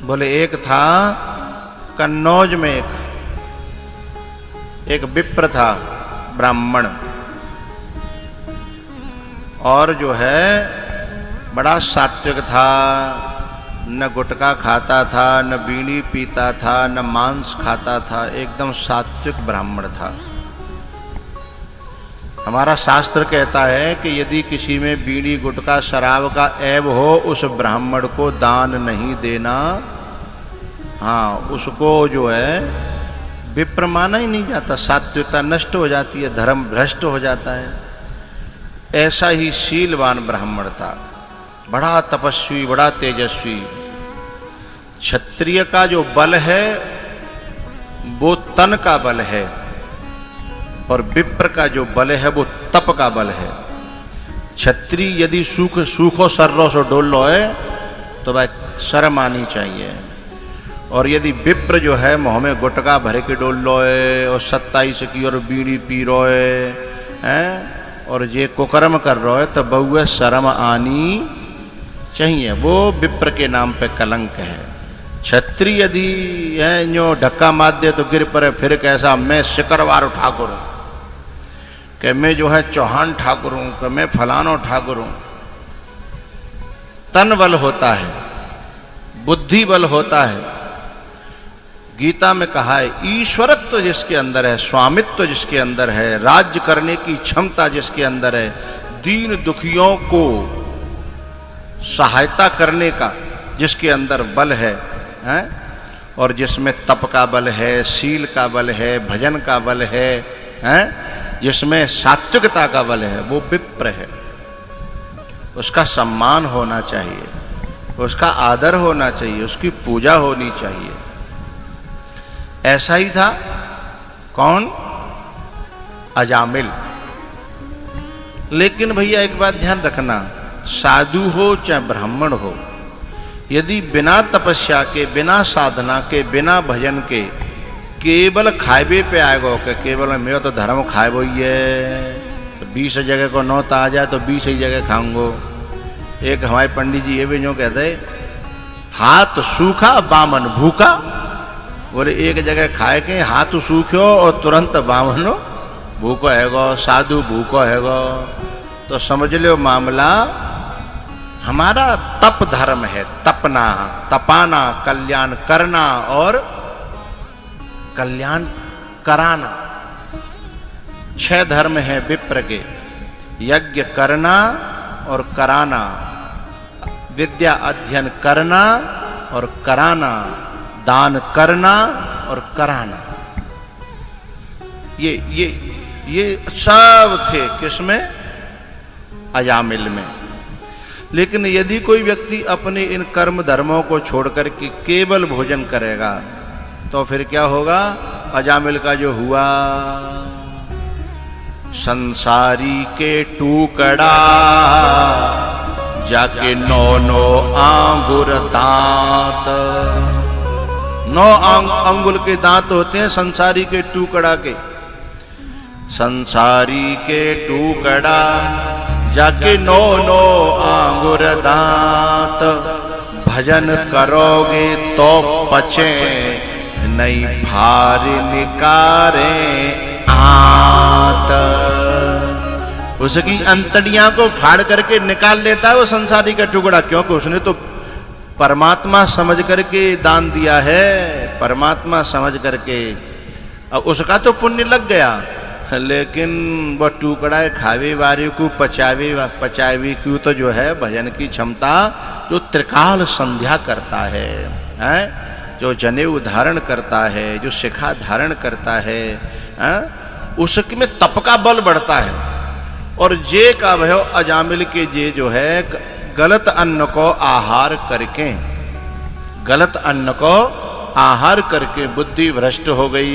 बोले एक था कन्नौज में एक विप्र था ब्राह्मण, और जो है बड़ा सात्विक था, न गुटखा खाता था, न बीड़ी पीता था, न मांस खाता था, एकदम सात्विक ब्राह्मण था। हमारा शास्त्र कहता है कि यदि किसी में बीड़ी गुटखा शराब का ऐब हो, उस ब्राह्मण को दान नहीं देना। हाँ, उसको जो है विप्र माना ही नहीं जाता, सात्विकता नष्ट हो जाती है, धर्म भ्रष्ट हो जाता है। ऐसा ही शीलवान ब्राह्मण था, बड़ा तपस्वी, बड़ा तेजस्वी। क्षत्रिय का जो बल है वो तन का बल है, और विप्र का जो बल है वो तप का बल है। क्षत्रिय यदि सूखो सर्रो से डोल लो है तो भाई शर्म आनी चाहिए, और यदि विप्र जो है मुँह में गुटखा भर के डोल लो है और 27 की और बीड़ी पी रो है और ये कुकर्म कर रहा है, तो बहुए शर्म आनी चाहिए। वो विप्र के नाम पे कलंक है। क्षत्रिय यदि है जो धक्का मार दे तो गिर पड़े, फिर कैसा मैं सिकरवार ठाकुर हूं, कि मैं जो है चौहान ठाकुर हूं, कि मैं फलानो ठाकुर हूं। तन बल होता है, बुद्धि बल होता है। गीता में कहा है ईश्वरत्व जिसके अंदर है, स्वामित्व जिसके अंदर है, राज्य करने की क्षमता जिसके अंदर है, दीन दुखियों को सहायता करने का जिसके अंदर बल है, और जिसमें तप का बल है, शील का बल है, भजन का बल है, जिसमें सात्विकता का बल है, वो विप्र है। उसका सम्मान होना चाहिए, उसका आदर होना चाहिए, उसकी पूजा होनी चाहिए। ऐसा ही था कौन? अजामिल। लेकिन भैया एक बात ध्यान रखना, साधु हो चाहे ब्राह्मण हो, यदि बिना तपस्या के, बिना साधना के, बिना भजन के केवल खाएबे पे आएगो कि केवल मेरा तो धर्म खाएबो ही है, तो 20 जगह को 9 आ जाए तो 20 ही जगह खाऊंगो। एक हमारे पंडित जी ये भी जो कहते हाथ सूखा बामन भूखा। बोले एक जगह खाए के हाथ सूखो और तुरंत बामनो भूखो हैगो, साधु भूखो हैगो। तो समझ लो मामला हमारा तप धर्म है, तपना, तपाना, कल्याण करना और कल्याण कराना। 6 धर्म है विप्र के, यज्ञ करना और कराना, विद्या अध्ययन करना और कराना, दान करना और कराना। ये सब थे किसमें? अजामिल में। लेकिन यदि कोई व्यक्ति अपने इन कर्म धर्मों को छोड़कर के केवल भोजन करेगा तो फिर क्या होगा? अजामिल का जो हुआ, संसारी के टुकड़ा जाके 9 आंगुर दांत। 9 अंगुल के दांत होते हैं संसारी के टुकड़ा के। संसारी के टुकड़ा जाके 9 आंगुर दांत। भजन करोगे तो पचे नहीं भार निकारे आत। उसकी अंतड़ियां को फाड़ करके निकाल लेता है वो संसारी का टुकड़ा, क्योंकि उसने तो परमात्मा समझ करके दान दिया है, परमात्मा समझ करके। अब उसका तो पुण्य लग गया, लेकिन वह टुकड़ा खावे वाले को पचावे क्यों तो जो है भजन की क्षमता, जो त्रिकाल संध्या करता है, जो जनेऊ धारण करता है, जो शिखा धारण करता है, उसमें तप का बल बढ़ता है। और जे का भय अजामिल के जे जो है गलत अन्न को आहार करके, गलत अन्न को आहार करके बुद्धि भ्रष्ट हो गई।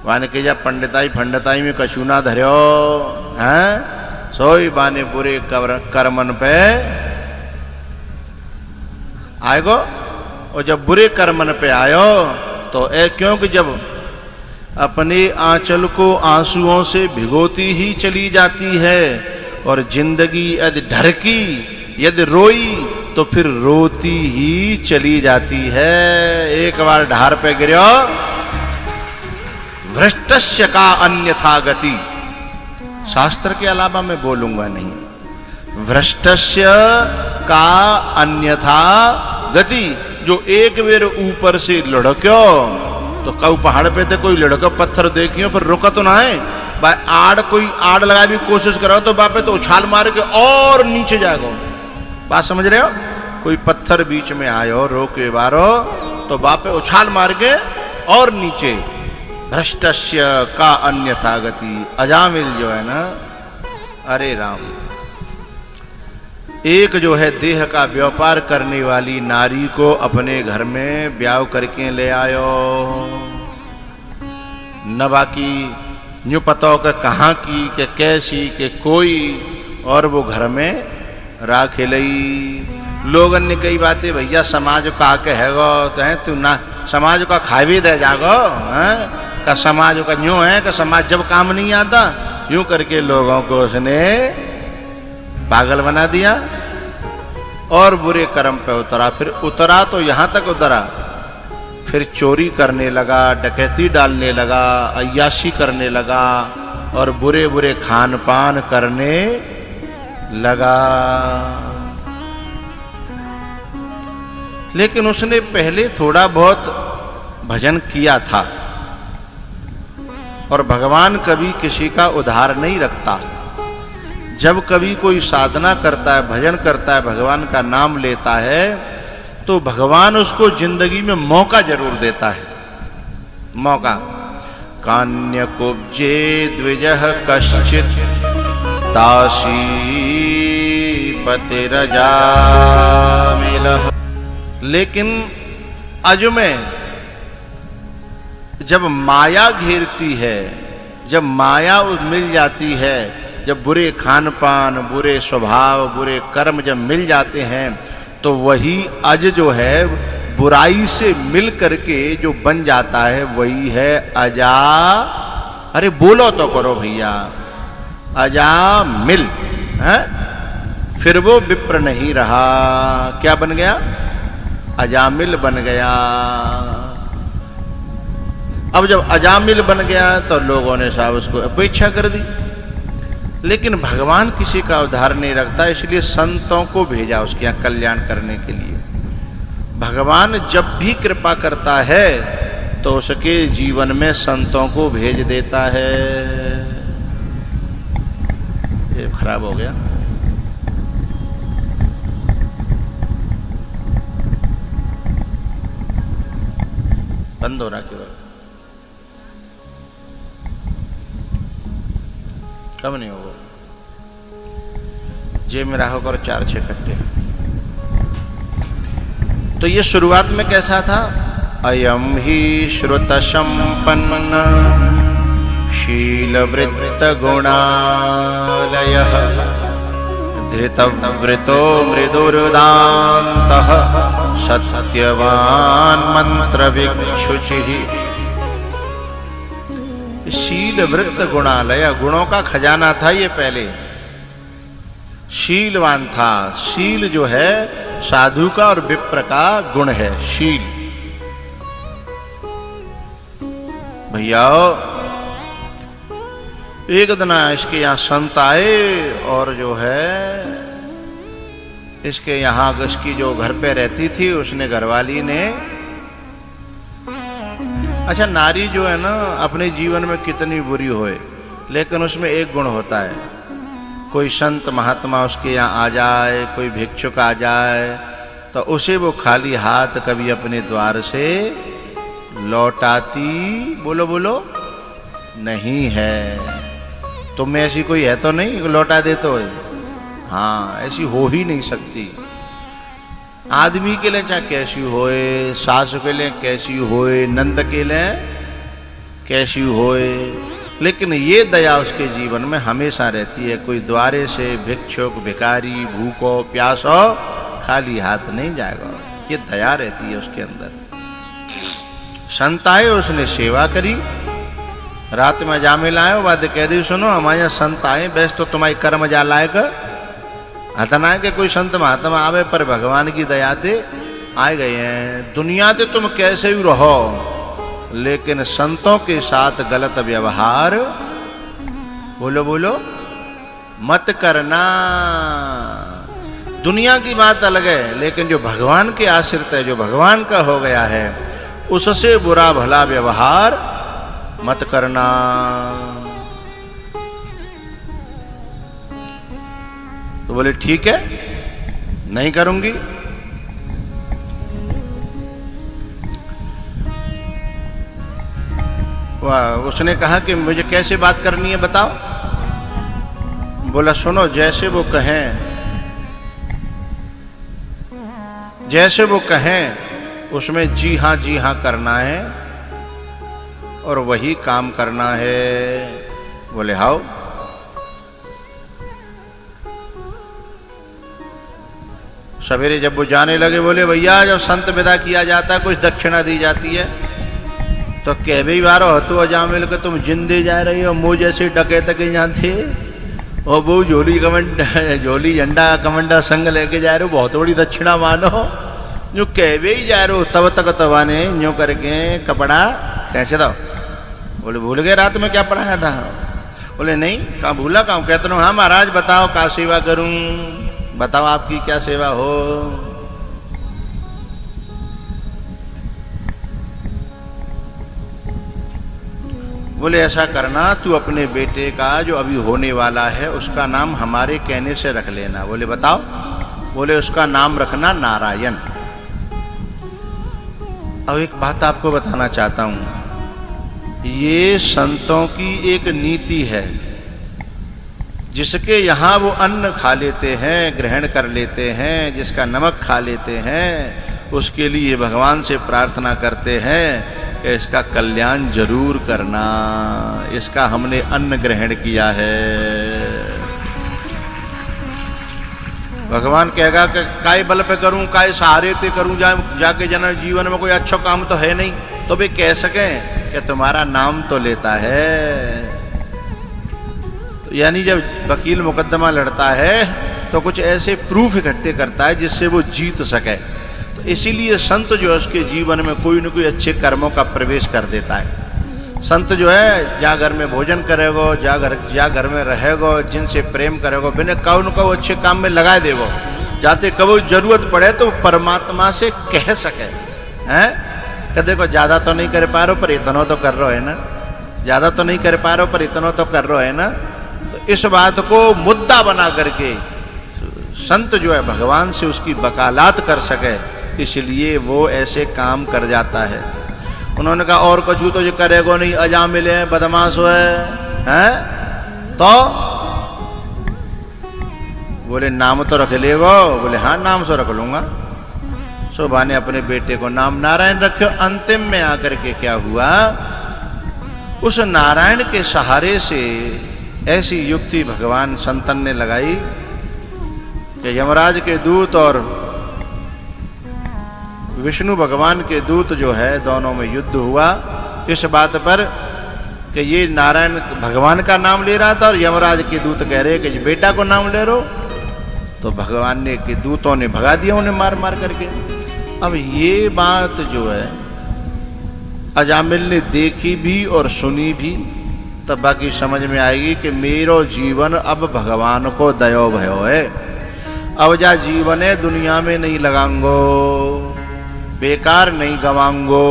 वाने के जा पंडिताई फंडिताई में कछु ना धर्यो हैं, सोई बाने बुरे कर्मन पे आएगो। और जब बुरे कर्मन पे आयो तो क्योंकि जब अपने आंचल को आंसुओं से भिगोती ही चली जाती है और जिंदगी यदि ढरकी, यदि रोई तो फिर रोती ही चली जाती है। एक बार ढार पे गिरो, भ्रष्टस्य का अन्यथा गति। शास्त्र के अलावा मैं बोलूंगा नहीं। भ्रष्टस्य का अन्यथा गति, जो एक बेर ऊपर से लुढ़क्यो तो कऊ पहाड़ पे थे कोई लड़का पत्थर देखियो पर रुका तो ना है भाई, आड़ कोई आड़ लगा भी कोशिश करो तो बापे तो उछाल मार के और नीचे जाएगा। बात समझ रहे हो? कोई पत्थर बीच में आयो रोके बारो तो बापे उछाल मार के और नीचे। भ्रष्टस्य का अन्यथा गति। अजामिल जो है ना, अरे राम, एक जो है देह का व्यापार करने वाली नारी को अपने घर में ब्याह करके ले आयो, न बाकी न्यू पतो के कहाँ की के कैसी के कोई, और वो घर में राख लई। लोगन ने कई बातें भैया समाज का कहेगो तो है तू ना समाज का खा भी दे जागो है का समाज का यूं है कि समाज जब काम नहीं आता यूं करके लोगों को उसने पागल बना दिया और बुरे कर्म पे उतरा। फिर उतरा तो यहां तक उतरा, फिर चोरी करने लगा, डकैती डालने लगा, अय्याशी करने लगा और बुरे बुरे खान पान करने लगा। लेकिन उसने पहले थोड़ा बहुत भजन किया था, और भगवान कभी किसी का उधार नहीं रखता। जब कभी कोई साधना करता है, भजन करता है, भगवान का नाम लेता है, तो भगवान उसको जिंदगी में मौका जरूर देता है। मौका। कान्य कुब्जे द्विजः कश्चित् दासी पतिरजामिलः। लेकिन अज में जब माया घेरती है, जब माया मिल जाती है, जब बुरे खान पान, बुरे स्वभाव, बुरे कर्म जब मिल जाते हैं, तो वही अज जो है बुराई से मिल करके जो बन जाता है वही है अजा। अरे बोलो तो करो भैया, अजा मिल है। फिर वो विप्र नहीं रहा, क्या बन गया? अजामिल बन गया। अब जब अजामिल बन गया तो लोगों ने साहब उसको अपेक्षा कर दी। लेकिन भगवान किसी का उद्धार नहीं रखता, इसलिए संतों को भेजा उसके यहाँ कल्याण करने के लिए। भगवान जब भी कृपा करता है तो उसके जीवन में संतों को भेज देता है। ये खराब हो गया। बंद हो रहा केवल, कम नहीं होगा। जे में राहो करो 4-6 कट्टे। तो ये शुरुआत में कैसा था? अयम ही श्रुत संपन्न शीलवृत्त गुणालयः धृतवृतो मृदुर्दान्तः सत्यवान मंत्र विक्षुचिः। शील वृत्त गुणालय, गुणों का खजाना था ये पहले। शीलवान था। शील जो है साधु का और विप्र का गुण है, शील। भैया एक दिन इसके यहाँ संत आए और जो है इसके यहाँ इसकी जो घर पे रहती थी उसने घरवाली ने, अच्छा नारी जो है ना अपने जीवन में कितनी बुरी होए लेकिन उसमें एक गुण होता है, कोई संत महात्मा उसके यहाँ आ जाए, कोई भिक्षुक आ जाए तो उसे वो खाली हाथ कभी अपने द्वार से लौटाती बोलो बोलो नहीं है। तुम में ऐसी कोई है तो नहीं लौटा दे तो? हाँ, ऐसी हो ही नहीं सकती। आदमी के लिए चाहे कैसी होए, सास के लिए कैसी होए, नंद के लिए कैसी होए, लेकिन ये दया उसके जीवन में हमेशा रहती है। कोई द्वारे से भिक्षुक भिखारी भूखो प्यासो खाली हाथ नहीं जाएगा, ये दया रहती है उसके अंदर। संत आए, उसने सेवा करी। रात में जामिल आए, बाद कह दी सुनो हमारे यहाँ संत आए, बेस तो तुम्हारी कर्म जा लायक हतना के कोई संत महात्मा आवे पर भगवान की दया ते आ गए हैं। दुनिया ते तुम कैसे भी रहो, लेकिन संतों के साथ गलत व्यवहार बोलो बोलो मत करना। दुनिया की बात अलग है, लेकिन जो भगवान के आश्रित है, जो भगवान का हो गया है, उससे बुरा भला व्यवहार मत करना। तो बोले ठीक है, नहीं करूंगी। उसने कहा कि मुझे कैसे बात करनी है बताओ। बोला सुनो, जैसे वो कहें, जैसे वो कहें उसमें जी हाँ करना है और वही काम करना है। बोले हाउ। सवेरे जब वो जाने लगे, बोले भैया जब संत विदा किया जाता है कुछ दक्षिणा दी जाती है, तो कह भी बारो तो अजामिल के तुम जिंदे जा रही हो, मुझ जैसे डके तक यहाँ थे और वो झोली झंडा कमंडा संग लेके जा रहे हो, बहुत बड़ी दक्षिणा मानो। जो कहवे ही जा रहे हो तब तक तबाने यूं करके कपड़ा कैसे दो। बोले भूल गए रात में क्या पढ़ाया था। बोले नहीं, कहाँ भूला, कहाँ कहते हो। हाँ महाराज बताओ क्या सेवा करूं, बताओ आपकी क्या सेवा हो। बोले ऐसा करना, तू अपने बेटे का जो अभी होने वाला है उसका नाम हमारे कहने से रख लेना। बोले बताओ। बोले उसका नाम रखना नारायण। अब एक बात आपको बताना चाहता हूं, ये संतों की एक नीति है। जिसके यहाँ वो अन्न खा लेते हैं, ग्रहण कर लेते हैं, जिसका नमक खा लेते हैं, उसके लिए भगवान से प्रार्थना करते हैं कि इसका कल्याण जरूर करना, इसका हमने अन्न ग्रहण किया है। भगवान कहेगा कि काय बल पे करूं, काय सहारे ते करूं, जाके जन जीवन में कोई अच्छा काम तो है नहीं, तो भी कह सके कि तुम्हारा नाम तो लेता है। तो यानी जब वकील मुकदमा लड़ता है तो कुछ ऐसे प्रूफ इकट्ठे करता है जिससे वो जीत सके। तो इसीलिए संत जो है उसके जीवन में कोई न कोई अच्छे कर्मों का प्रवेश कर देता है। संत जो है जा घर में भोजन करेगो, जा घर में रहेगो, जिनसे प्रेम करेगो, बिना कौ न कौ अच्छे काम में लगा देगो, जाते कबो जरूरत पड़े तो परमात्मा से कह सके हैं कि देखो ज्यादा तो नहीं कर पा रहे हो पर इतना तो कर रहे हो है ना, ज्यादा तो नहीं कर पा रहे हो पर इतना तो कर रहे हो है ना। तो इस बात को मुद्दा बना करके संत जो है भगवान से उसकी वकालत कर सके, इसलिए वो ऐसे काम कर जाता है। उन्होंने कहा और कुछ तो जो करेगो नहीं, अजामिल है, बदमाश है तो बोले नाम तो रख लेगो। बोले हाँ नाम से रख लूंगा। शोभा ने अपने बेटे को नाम नारायण रखे। अंतिम में आकर के क्या हुआ, उस नारायण के सहारे से ऐसी युक्ति भगवान संतन ने लगाई कि यमराज के दूत और विष्णु भगवान के दूत जो है दोनों में युद्ध हुआ इस बात पर कि ये नारायण भगवान का नाम ले रहा था और यमराज के दूत कह रहे कि बेटा को नाम ले रो। तो भगवान ने के दूतों ने भगा दिया उन्हें मार मार करके। अब ये बात जो है अजामिल ने देखी भी और सुनी भी, तब बाकी समझ में आएगी कि मेरो जीवन अब भगवान को दयो भयो है। अब जा जीवन है दुनिया में नहीं लगांगो, बेकार नहीं गवांगो,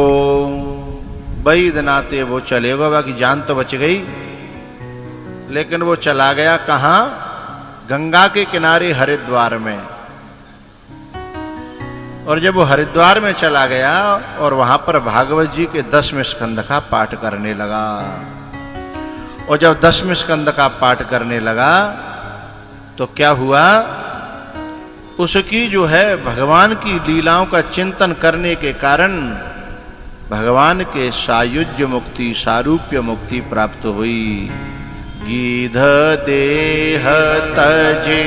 वही दिनाते वो चलेगा, बाकी जान तो बच गई। लेकिन वो चला गया कहाँ, गंगा के किनारे हरिद्वार में। और जब वो हरिद्वार में चला गया और वहां पर भागवत जी के 10वें स्कंद का पाठ करने लगा, और जब 10वें स्कंद का पाठ करने लगा तो क्या हुआ, उसकी जो है भगवान की लीलाओं का चिंतन करने के कारण भगवान के सायुज्य मुक्ति, सारूप्य मुक्ति प्राप्त हुई। गीध देह तजे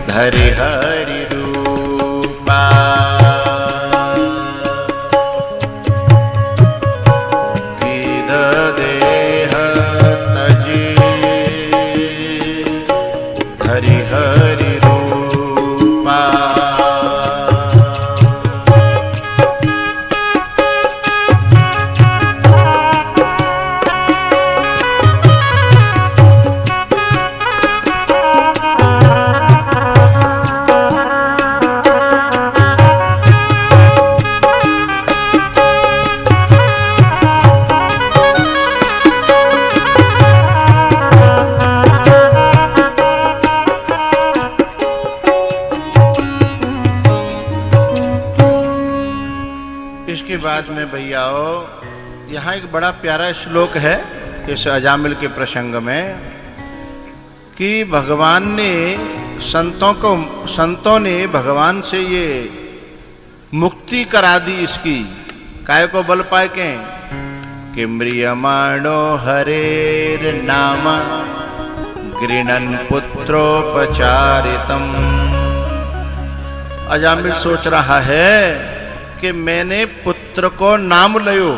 धरि हरि रूपा, गीध देह तजे धरि हरि रूपा, इसके बाद में भैयाओ यहाँ एक बड़ा प्यारा श्लोक है इस अजामिल के प्रसंग में कि भगवान ने संतों ने भगवान से ये मुक्ति करा दी इसकी, काय को बल पाए के कि म्रियमाणो हरेर नाम गृणन पुत्रोपचारितम। अजामिल सोच रहा है कि मैंने पुत्र को नाम लियो,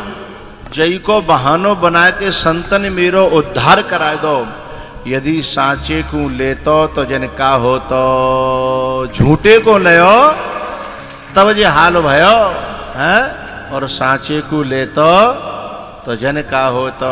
जई को बहानो बना के संतन मेरो उद्धार करा दो, यदि साचे को लेतो तो जन का हो, तो झूठे को लियो तब जे हाल भयो है, और साचे को लेतो तो जन का हो। तो